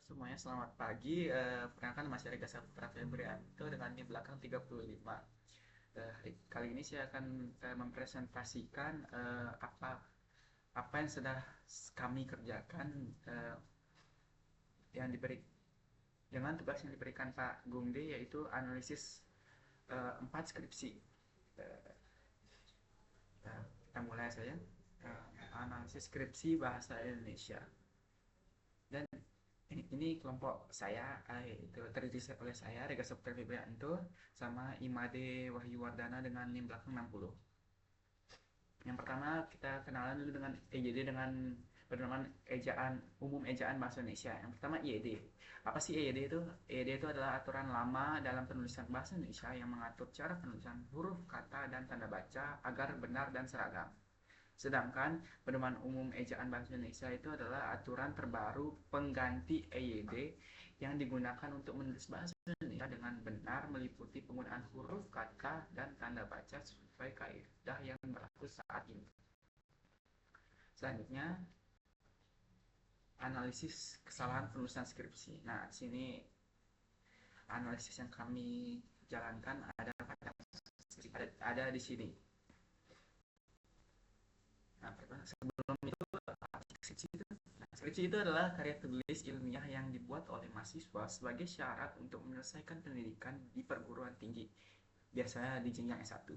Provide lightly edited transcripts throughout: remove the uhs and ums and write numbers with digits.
Semuanya selamat pagi. Perkenalkan nama saya Rega Saputra Febrianto dengan di belakang 35. Kali ini saya akan mempresentasikan apa apa yang sudah kami kerjakan yang diberi dengan tugas yang diberikan Pak Gungde, yaitu analisis 4 skripsi. Eh, kita mulai saja. Analisis skripsi bahasa Indonesia. Dan ini kelompok saya, itu terdiri oleh saya Rega Saputra Febrianto sama Imade Wahyu Wardana dengan NIM belakang 60. Yang pertama kita kenalan dulu dengan EYD dengan pedoman ejaan bahasa Indonesia. Yang pertama IED. Apa sih EYD itu? EYD itu adalah aturan lama dalam penulisan bahasa Indonesia yang mengatur cara penulisan huruf, kata, dan tanda baca agar benar dan seragam. Sedangkan pedoman umum ejaan bahasa Indonesia itu adalah aturan terbaru pengganti EYD yang digunakan untuk menulis bahasa Indonesia dengan benar meliputi penggunaan huruf, kata, dan tanda baca sesuai kaidah yang berlaku saat ini. Selanjutnya, analisis kesalahan penulisan skripsi. Nah, di sini analisis yang kami jalankan ada di sini. Nah, sebelum itu skripsi itu skripsi itu adalah karya tulis ilmiah yang dibuat oleh mahasiswa sebagai syarat untuk menyelesaikan pendidikan di perguruan tinggi, biasanya di jenjang S1.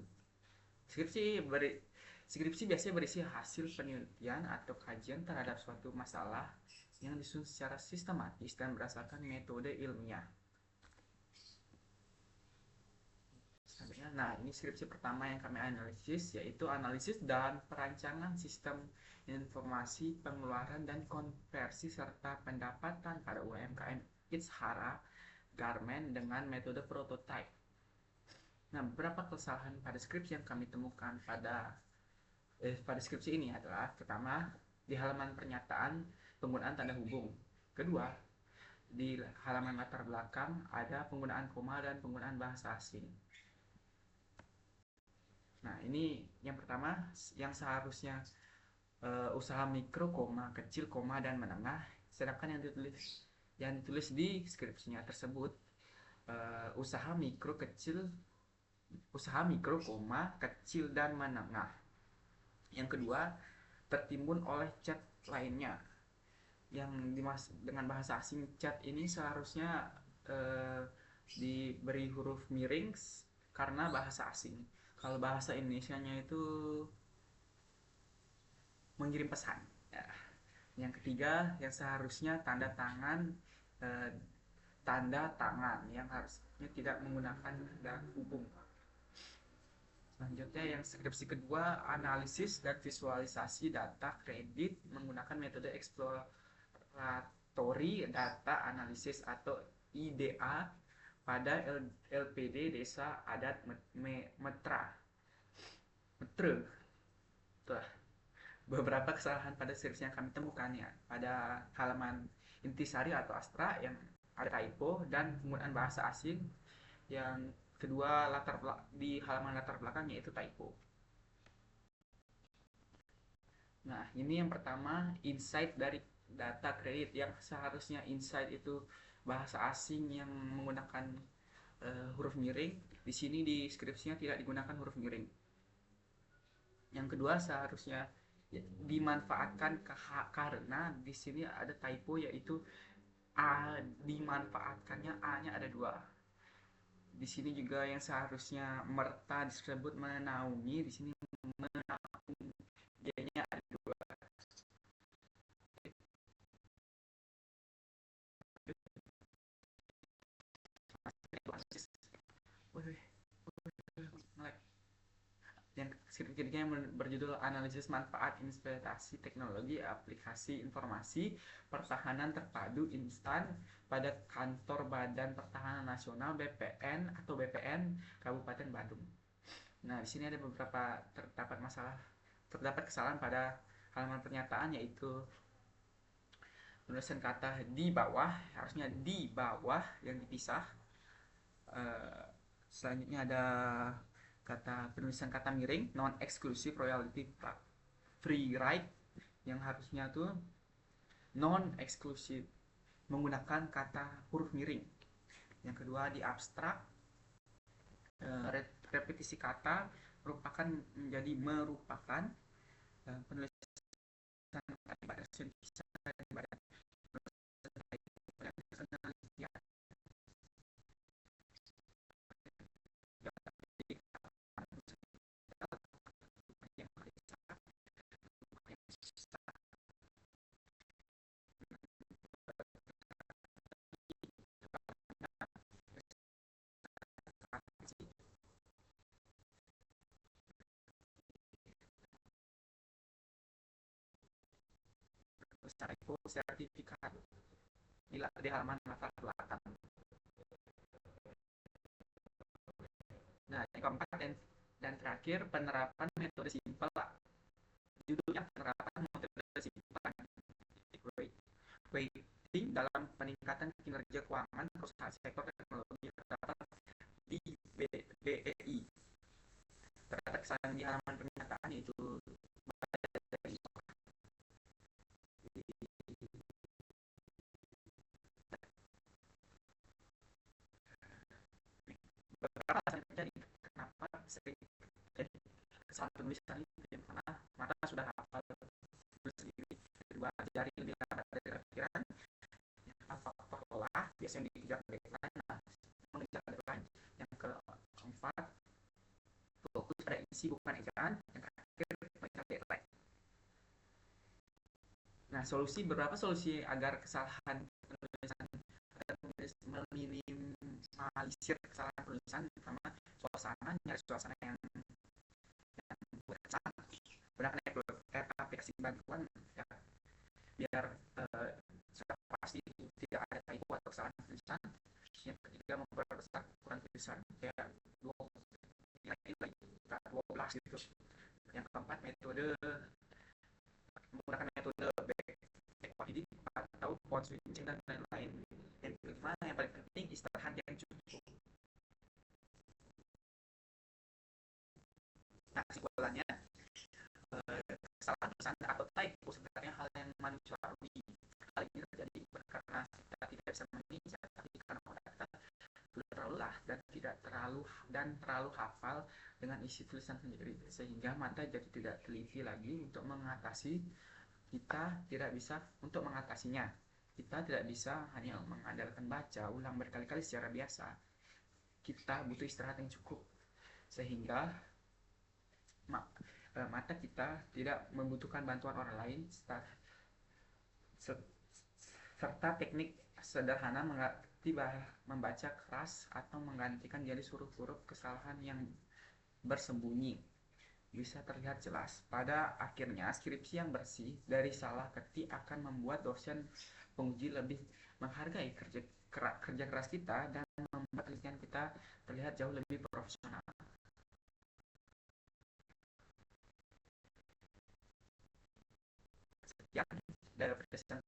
Skripsi beri, Skripsi biasanya berisi hasil penelitian atau kajian terhadap suatu masalah yang disusun secara sistematis dan berdasarkan metode ilmiah. Nah, ini skripsi pertama yang kami analisis, yaitu analisis dan perancangan sistem informasi pengeluaran dan konversi serta pendapatan pada UMKM Itshara Garmen dengan metode prototype. Nah, beberapa kesalahan pada skripsi yang kami temukan pada skripsi ini adalah: pertama, di halaman pernyataan penggunaan tanda hubung. Kedua, di halaman latar belakang ada penggunaan koma dan penggunaan bahasa asing. Nah, ini yang pertama, yang seharusnya usaha mikro, koma, kecil, koma, dan menengah, sedangkan yang ditulis di skripsinya tersebut usaha mikro, koma, kecil, dan menengah. Yang kedua, tertimbun oleh chat lainnya yang dengan bahasa asing. Chat ini seharusnya diberi huruf miring karena bahasa asing. Kalau bahasa Indonesianya itu mengirim pesan. Ya. Yang ketiga, yang seharusnya eh, tanda tangan yang harusnya tidak menggunakan tanda hubung. Selanjutnya, yang skripsi kedua, analisis dan visualisasi data kredit menggunakan metode exploratory data analysis atau IDA pada LPD Desa Adat Metre. Tuh, beberapa kesalahan pada skripsi yang kami temukan ya. Pada halaman intisari atau astra yang ada typo dan penggunaan bahasa asing. Yang kedua, di halaman latar belakangnya itu typo. Nah, ini yang pertama, insight dari data kredit yang seharusnya insight itu bahasa asing yang menggunakan huruf miring. Di sini di skripsinya tidak digunakan huruf miring. Yang kedua, seharusnya dimanfaatkan karena di sini ada typo, yaitu a dimanfaatkannya a-nya ada dua. Di sini juga yang seharusnya merta disebut menaungi, di sini menaungi, nya ada dua. Yang ketiga yang berjudul analisis manfaat implementasi teknologi aplikasi informasi pertahanan terpadu instan pada kantor Badan Pertahanan Nasional BPN atau BPN Kabupaten Badung. Nah, di sini ada terdapat kesalahan pada halaman pernyataan, yaitu penulisan kata di bawah, harusnya di bawah yang dipisah. Selanjutnya ada penulisan kata miring non exclusive royalty free right yang harusnya tuh non exclusive menggunakan kata huruf miring. Yang kedua di abstrak, repetisi kata merupakan menjadi merupakan penulisan pada secara sertifikat di halaman latar belakang. Nah, yang keempat dan terakhir, penerapan metode simpel. Judulnya penerapan metode simpel. Weighting dalam peningkatan kinerja keuangan perusahaan sektor teknologi terdapat di BEI. Terdapat kesalahan di halaman pernyataan yaitu beberapa alasan terjadi kenapa sering terjadi kesalahan penulisan itu. Yang pertama, mata sudah hafal sendiri. Kedua, jari lebih lambat dari pikiran. Faktor lelah biasanya dikejar deadline. Mengejar deadline. Yang keempat, fokus pada isi bukan ejaan. Yang terakhir, mengejar deadline. Nah, beberapa solusi agar kesalahan penulisan meminimalisir kesalahan penulisan. Pertama, nyari suasana yang berkesan. Gunakan aplikasi bantuan ya, biar sudah pasti tidak ada typo atau kesalahan tulisan. Yang ketiga, memperbesar ukuran tulisan ya 12 gitu. Yang keempat, menggunakan metode back atau font switching dan lain-lain. Yang kelima, yang paling penting, istirahat yang cukup. Nah, kesimpulannya, kesalahan tulisan atau typo sebenarnya hal yang manusiawi. Hal ini terjadi karena kita tidak bisa menginisiasi, karena kita sudah terlalu lelah dan terlalu hafal dengan isi tulisan sendiri, sehingga mata jadi tidak teliti lagi untuk mengatasinya. Kita tidak bisa hanya mengandalkan baca ulang berkali-kali secara biasa. Kita butuh istirahat yang cukup, sehingga mata kita tidak membutuhkan bantuan orang lain, serta teknik sederhana membaca keras atau menggantikan jadi huruf-huruf kesalahan yang bersembunyi bisa terlihat jelas. Pada akhirnya, skripsi yang bersih dari salah ketik akan membuat dosen penguji lebih menghargai kerja keras kita dan membuat penelitian kita terlihat jauh lebih profesional. Sekian dari presentasi